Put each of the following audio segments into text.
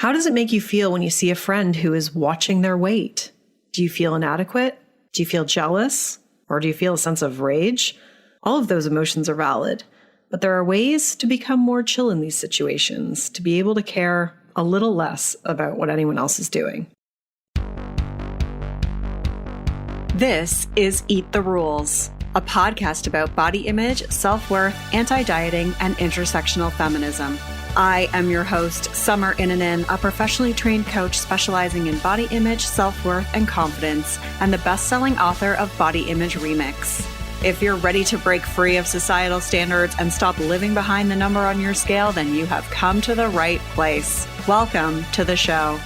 How does it make you feel when you see a friend who is watching their weight? Do you feel inadequate? Do you feel jealous? Or do you feel a sense of rage? All of those emotions are valid, but there are ways to become more chill in these situations, to be able to care a little less about what anyone else is doing. This is Eat the Rules, a podcast about body image, self-worth, anti-dieting, and intersectional feminism. I am your host, Summer Inanen, a professionally trained coach specializing in body image, self-worth, and confidence, and the best-selling author of Body Image Remix. If you're ready to break free of societal standards and stop living behind the number on your scale, then you have come to the right place. Welcome to the show.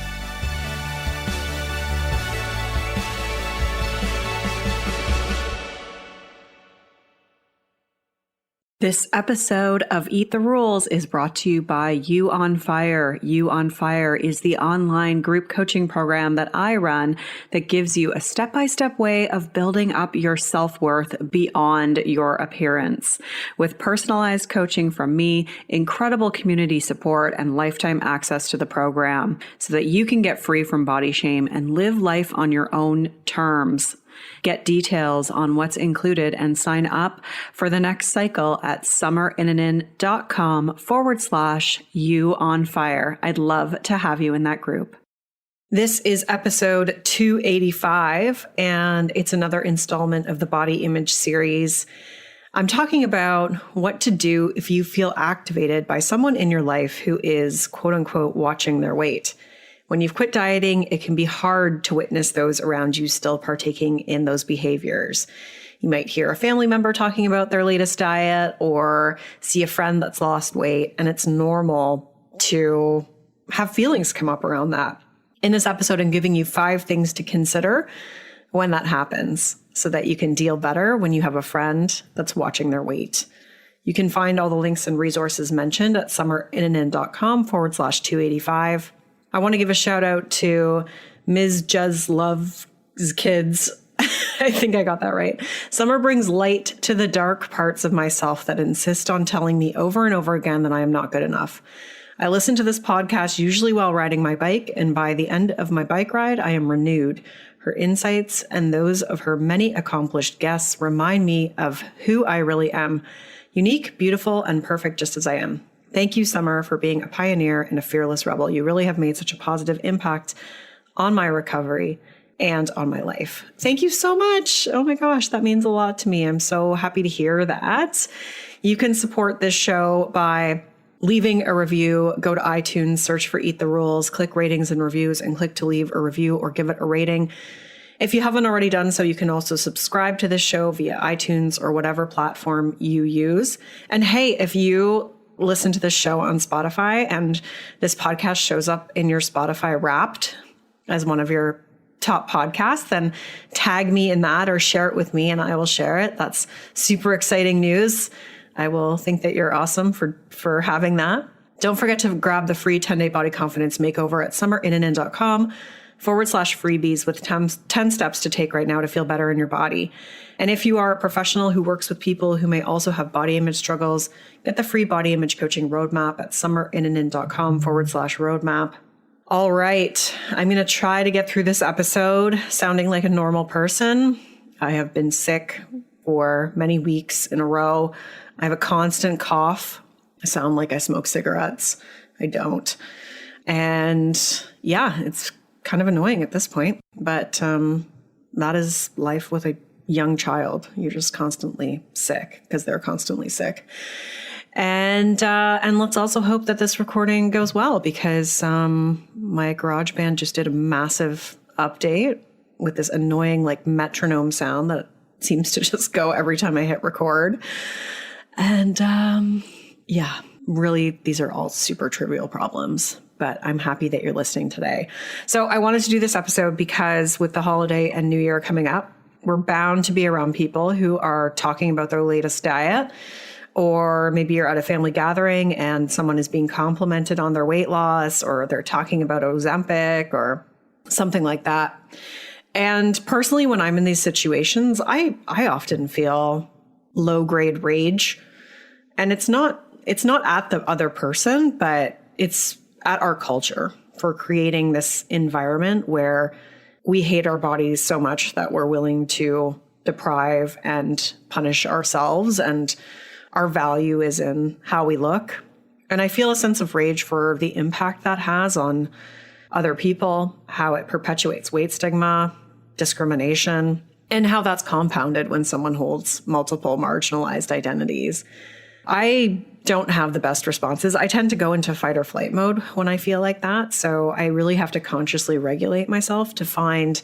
This episode of Eat the Rules is brought to you by You on Fire. You on Fire is the online group coaching program that I run that gives you a step-by-step way of building up your self-worth beyond your appearance. With personalized coaching from me, incredible community support, and lifetime access to the program so that you can get free from body shame and live life on your own terms. Get details on what's included and sign up for the next cycle at summerinanen.com/you on fire. I'd love to have you in that group. This is episode 285, and it's another installment of the Body Image series. I'm talking about what to do if you feel activated by someone in your life who is quote unquote watching their weight. When you've quit dieting, it can be hard to witness those around you still partaking in those behaviors. You might hear a family member talking about their latest diet or see a friend that's lost weight, and it's normal to have feelings come up around that. In this episode, I'm giving you 5 things to consider when that happens so that you can deal better when you have a friend that's watching their weight. You can find all the links and resources mentioned at summerinanen.com/285. I want to give a shout out to Ms. Juz Love's kids. I think I got that right. Summer brings light to the dark parts of myself that insist on telling me over and over again that I am not good enough. I listen to this podcast usually while riding my bike, and by the end of my bike ride, I am renewed. Her insights and those of her many accomplished guests remind me of who I really am. Unique, beautiful, and perfect just as I am. Thank you, Summer, for being a pioneer and a fearless rebel. You really have made such a positive impact on my recovery and on my life. Thank you so much. Oh my gosh, that means a lot to me. I'm so happy to hear that. You can support this show by leaving a review. Go to iTunes, search for Eat the Rules, click ratings and reviews, and click to leave a review or give it a rating. If you haven't already done so, you can also subscribe to this show via iTunes or whatever platform you use. And hey, if you listen to this show on Spotify and this podcast shows up in your Spotify Wrapped as one of your top podcasts, then tag me in that or share it with me and I will share it. That's super exciting news. I will think that you're awesome for having that. Don't forget to grab the free 10-day Body Confidence Makeover at summerinanen.com/freebies with 10 steps to take right now to feel better in your body. And if you are a professional who works with people who may also have body image struggles, get the free body image coaching roadmap at summerinanen.com/roadmap. All right. I'm going to try to get through this episode sounding like a normal person. I have been sick for many weeks in a row. I have a constant cough. I sound like I smoke cigarettes. I don't. And yeah, it's kind of annoying at this point, but that is life with a young child. You're just constantly sick because they're constantly sick. And let's also hope that this recording goes well because my GarageBand just did a massive update with this annoying like metronome sound that seems to just go every time I hit record. And yeah, really, these are all super trivial problems. But I'm happy that you're listening today. So I wanted to do this episode because with the holiday and New Year coming up, we're bound to be around people who are talking about their latest diet, or maybe you're at a family gathering and someone is being complimented on their weight loss, or they're talking about Ozempic or something like that. And personally, when I'm in these situations, I often feel low-grade rage. And it's not at the other person, but it's at our culture. for creating this environment where we hate our bodies so much that we're willing to deprive and punish ourselves, and our value is in how we look. And I feel a sense of rage for the impact that has on other people, how it perpetuates weight stigma, discrimination, and how that's compounded when someone holds multiple marginalized identities. I don't have the best responses. I tend to go into fight or flight mode when I feel like that. So I really have to consciously regulate myself to find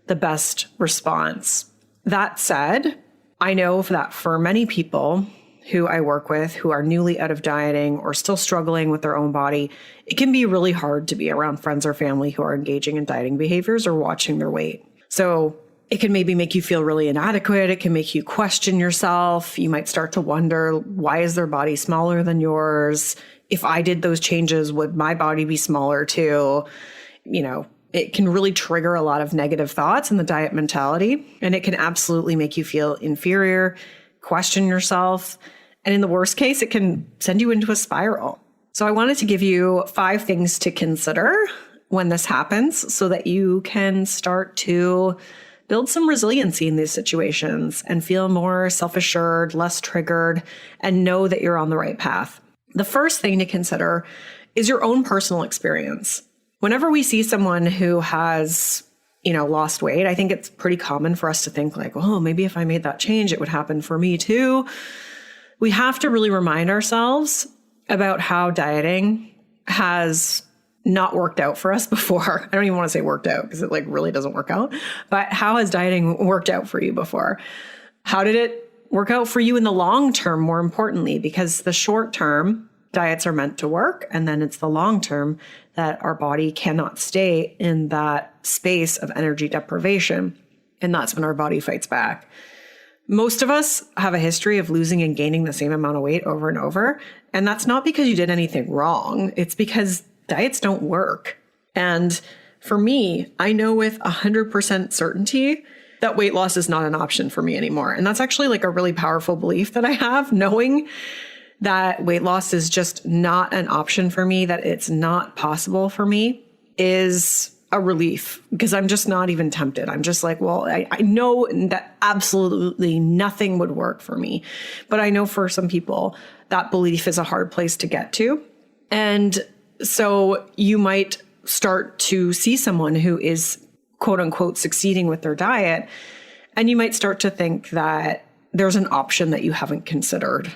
the best response. That said, I know that for many people who I work with who are newly out of dieting or still struggling with their own body, it can be really hard to be around friends or family who are engaging in dieting behaviors or watching their weight. So it can maybe make you feel really inadequate. It can make you question yourself. You might start to wonder, why is their body smaller than yours? If I did those changes, would my body be smaller too? You know, it can really trigger a lot of negative thoughts in the diet mentality, and it can absolutely make you feel inferior, question yourself. And in the worst case, it can send you into a spiral. So I wanted to give you 5 things to consider when this happens so that you can start to build some resiliency in these situations and feel more self-assured, less triggered, and know that you're on the right path. The first thing to consider is your own personal experience. Whenever we see someone who has, lost weight, I think it's pretty common for us to think like, oh, maybe if I made that change, it would happen for me too. We have to really remind ourselves about how dieting has not worked out for us before. I don't even want to say worked out because it really doesn't work out, but how has dieting worked out for you before? How did it work out for you in the long term, more importantly? Because the short term diets are meant to work, and then it's the long term that our body cannot stay in that space of energy deprivation. And that's when our body fights back. Most of us have a history of losing and gaining the same amount of weight over and over. And that's not because you did anything wrong. It's because diets don't work. And for me, I know with 100% certainty that weight loss is not an option for me anymore. And that's actually a really powerful belief that I have, knowing that weight loss is just not an option for me, that it's not possible for me, is a relief, because I'm just not even tempted. I'm just like, well, I know that absolutely nothing would work for me. But I know for some people that belief is a hard place to get to. And so you might start to see someone who is quote unquote succeeding with their diet, and you might start to think that there's an option that you haven't considered,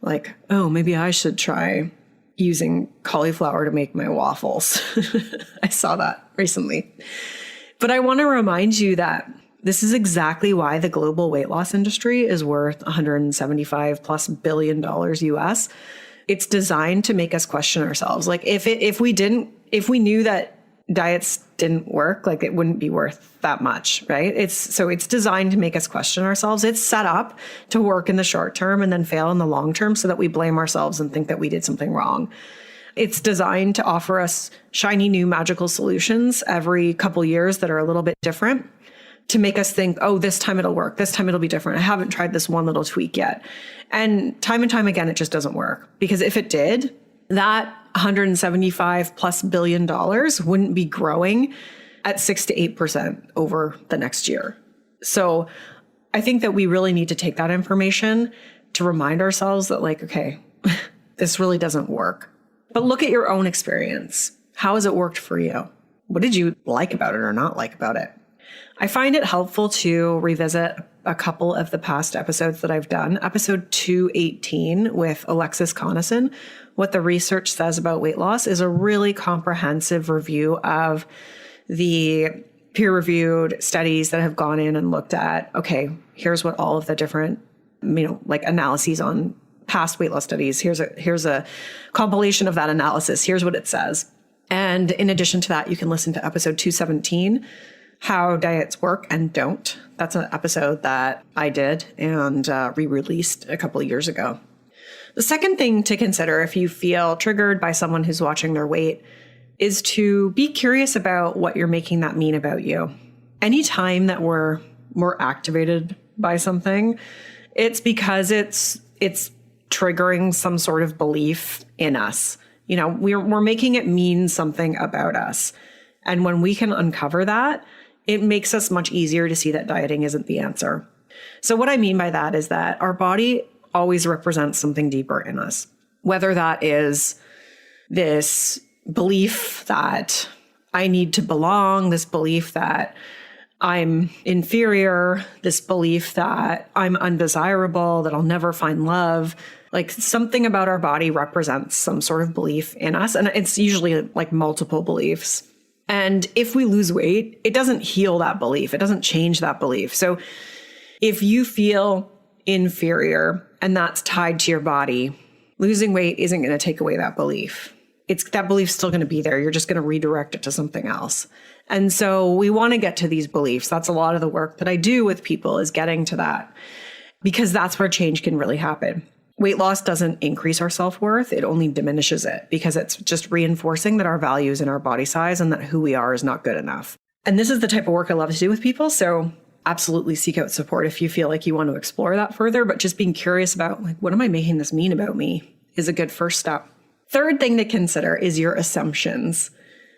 like, oh, maybe I should try using cauliflower to make my waffles. I saw that recently. But I want to remind you that this is exactly why the global weight loss industry is worth $175+ billion US. It's designed to make us question ourselves. If we knew that diets didn't work, it wouldn't be worth that much, right? It's designed to make us question ourselves. It's set up to work in the short term and then fail in the long term so that we blame ourselves and think that we did something wrong. It's designed to offer us shiny new magical solutions every couple years that are a little bit different, to make us think, oh, this time it'll work. This time it'll be different. I haven't tried this one little tweak yet. And time again, it just doesn't work. Because if it did, that $175+ billion wouldn't be growing at 6 to 8% over the next year. So I think that we really need to take that information to remind ourselves that okay, this really doesn't work. But look at your own experience. How has it worked for you? What did you like about it or not like about it? I find it helpful to revisit a couple of the past episodes that I've done. Episode 218 with Alexis Conason, What the Research Says About Weight Loss, is a really comprehensive review of the peer-reviewed studies that have gone in and looked at, okay, here's what all of the different, analyses on past weight loss studies. Here's a compilation of that analysis. Here's what it says. And in addition to that, you can listen to episode 217, How Diets Work and Don't. That's an episode that I did and re-released a couple of years ago. The second thing to consider if you feel triggered by someone who's watching their weight is to be curious about what you're making that mean about you. Anytime that we're more activated by something, it's because it's triggering some sort of belief in us. We're making it mean something about us. And when we can uncover that, it makes us much easier to see that dieting isn't the answer. So what I mean by that is that our body always represents something deeper in us, whether that is this belief that I need to belong, this belief that I'm inferior, this belief that I'm undesirable, that I'll never find love. Like something about our body represents some sort of belief in us. And it's usually like multiple beliefs. And if we lose weight, it doesn't heal that belief. It doesn't change that belief. So if you feel inferior and that's tied to your body, losing weight isn't going to take away that belief. That belief's still going to be there. You're just going to redirect it to something else. And so we want to get to these beliefs. That's a lot of the work that I do with people, is getting to that, because that's where change can really happen. Weight loss doesn't increase our self-worth. It only diminishes it, because it's just reinforcing that our values and our body size and that who we are is not good enough. And this is the type of work I love to do with people. So absolutely seek out support if you feel like you want to explore that further. But just being curious about, like, what am I making this mean about me is a good first step. Third thing to consider is your assumptions.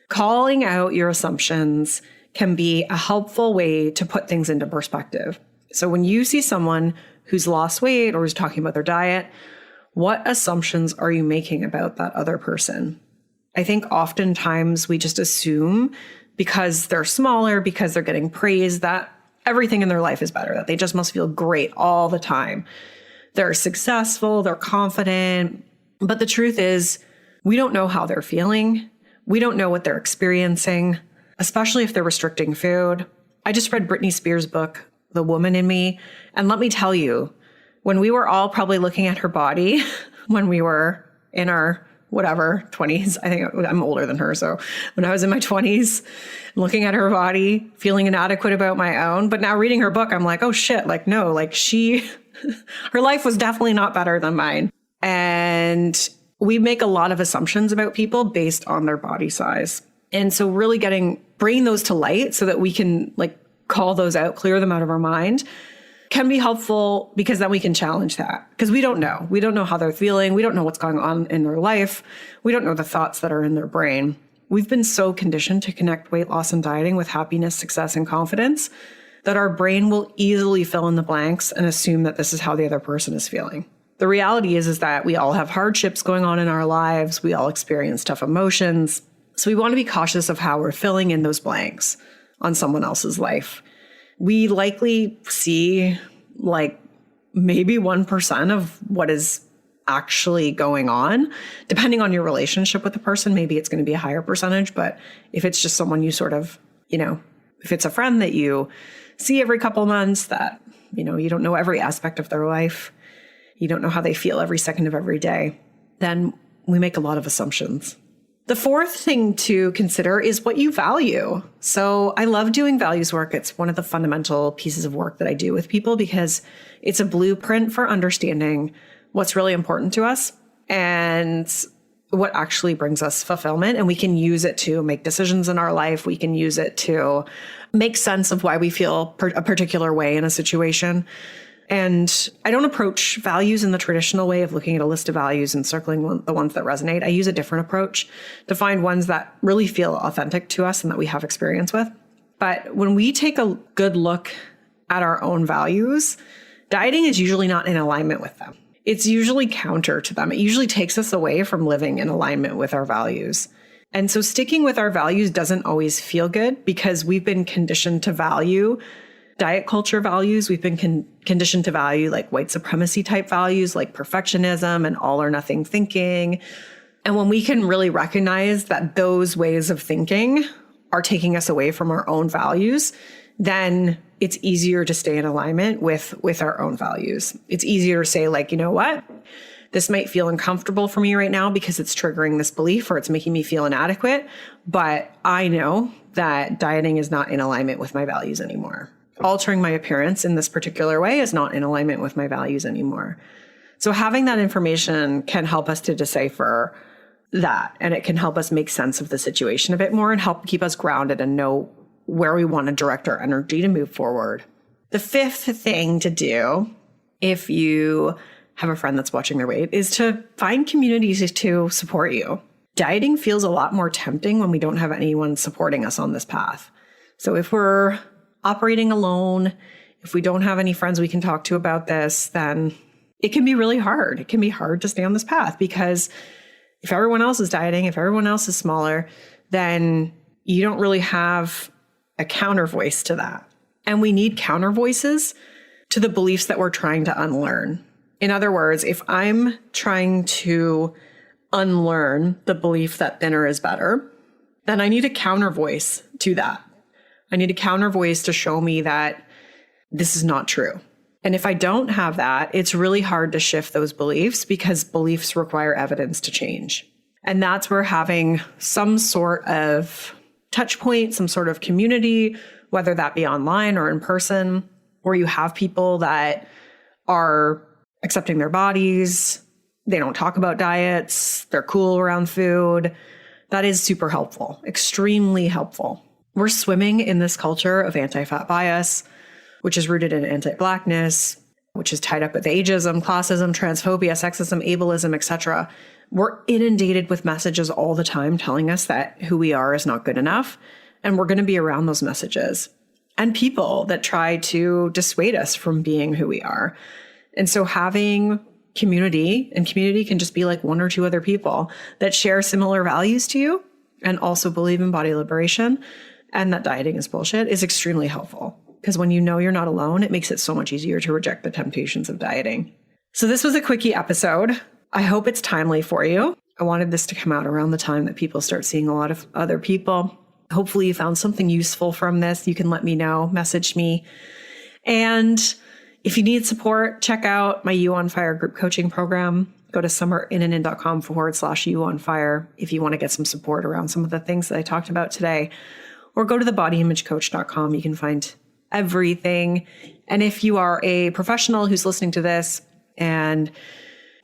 Calling out your assumptions can be a helpful way to put things into perspective. So when you see someone who's lost weight or who's talking about their diet, what assumptions are you making about that other person? I think oftentimes we just assume because they're smaller, because they're getting praised, that everything in their life is better, that they just must feel great all the time. They're successful, they're confident. But the truth is, we don't know how they're feeling. We don't know what they're experiencing, especially if they're restricting food. I just read Britney Spears' book, The Woman in Me. And let me tell you, when we were all probably looking at her body when we were in our 20s, I think I'm older than her. So when I was in my 20s, looking at her body, feeling inadequate about my own. But now reading her book, I'm like, oh shit, like, no, like her life was definitely not better than mine. And we make a lot of assumptions about people based on their body size. And so really bringing those to light so that we can like call those out, clear them out of our mind, can be helpful, because then we can challenge that, because we don't know. We don't know how they're feeling. We don't know what's going on in their life. We don't know the thoughts that are in their brain. We've been so conditioned to connect weight loss and dieting with happiness, success, and confidence that our brain will easily fill in the blanks and assume that this is how the other person is feeling. The reality is that we all have hardships going on in our lives. We all experience tough emotions. So we want to be cautious of how we're filling in those blanks on someone else's life. We likely see like maybe 1% of what is actually going on. Depending on your relationship with the person, maybe it's going to be a higher percentage. But if it's just someone you sort of, if it's a friend that you see every couple months, that, you don't know every aspect of their life, you don't know how they feel every second of every day, then we make a lot of assumptions. The fourth thing to consider is what you value. So I love doing values work. It's one of the fundamental pieces of work that I do with people, because it's a blueprint for understanding what's really important to us and what actually brings us fulfillment. And we can use it to make decisions in our life. We can use it to make sense of why we feel a particular way in a situation. And I don't approach values in the traditional way of looking at a list of values and circling the ones that resonate. I use a different approach to find ones that really feel authentic to us and that we have experience with. But when we take a good look at our own values, dieting is usually not in alignment with them. It's usually counter to them. It usually takes us away from living in alignment with our values. And so sticking with our values doesn't always feel good, because we've been conditioned to value diet culture values. We've been conditioned to value like white supremacy type values, like perfectionism and all or nothing thinking. And when we can really recognize that those ways of thinking are taking us away from our own values, then it's easier to stay in alignment with our own values. It's easier to say, like, you know what? This might feel uncomfortable for me right now because it's triggering this belief or it's making me feel inadequate, but I know that dieting is not in alignment with my values anymore. Altering my appearance in this particular way is not in alignment with my values anymore. So having that information can help us to decipher that, and it can help us make sense of the situation a bit more and help keep us grounded and know where we want to direct our energy to move forward. The fifth thing to do, if you have a friend that's watching their weight, is to find communities to support you. dieting feels a lot more tempting when we don't have anyone supporting us on this path. So if we're operating alone, if we don't have any friends we can talk to about this, then it can be really hard. It can be hard to stay on this path because if everyone else is dieting, if everyone else is smaller, then you don't really have a counter voice to that. And we need counter voices to the beliefs that we're trying to unlearn. In other words, if I'm trying to unlearn the belief that thinner is better, then I need a counter voice to that. I need a counter voice to show me that this is not true. And if I don't have that, it's really hard to shift those beliefs because beliefs require evidence to change. And that's where having some sort of touch point, some sort of community, whether that be online or in person, where you have people that are accepting their bodies, they don't talk about diets, they're cool around food, that is super helpful, extremely helpful. We're swimming in this culture of anti-fat bias, which is rooted in anti-Blackness, which is tied up with ageism, classism, transphobia, sexism, ableism, etc. We're inundated with messages all the time telling us that who we are is not good enough, and we're going to be around those messages and people that try to dissuade us from being who we are. And so having community, and community can just be like one or two other people that share similar values to you and also believe in body liberation and that dieting is bullshit, is extremely helpful. Because when you know you're not alone, it makes it so much easier to reject the temptations of dieting. So this was a quickie episode. I hope it's timely for you. I wanted this to come out around the time that people start seeing a lot of other people. Hopefully you found something useful from this. You can let me know, message me. And if you need support, check out my You on Fire group coaching program. Go to summerinnanen.com/You on Fire if you want to get some support around some of the things that I talked about today. Or go to thebodyimagecoach.com. You can find everything. And if you are a professional who's listening to this and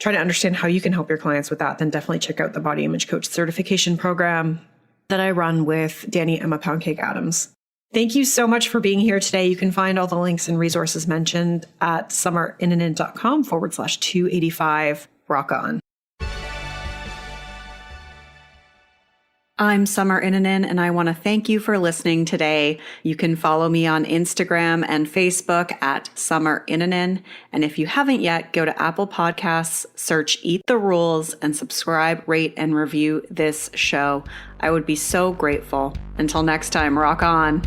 trying to understand how you can help your clients with that, then definitely check out the Body Image Coach certification program that I run with Danny Emma Poundcake Adams. Thank you so much for being here today. You can find all the links and resources mentioned at summerinnanen.com/285. Rock on. I'm Summer Innanen, and I want to thank you for listening today. You can follow me on Instagram and Facebook at Summer Innanen. And if you haven't yet, go to Apple Podcasts, search Eat the Rules, and subscribe, rate, and review this show. I would be so grateful. Until next time, rock on.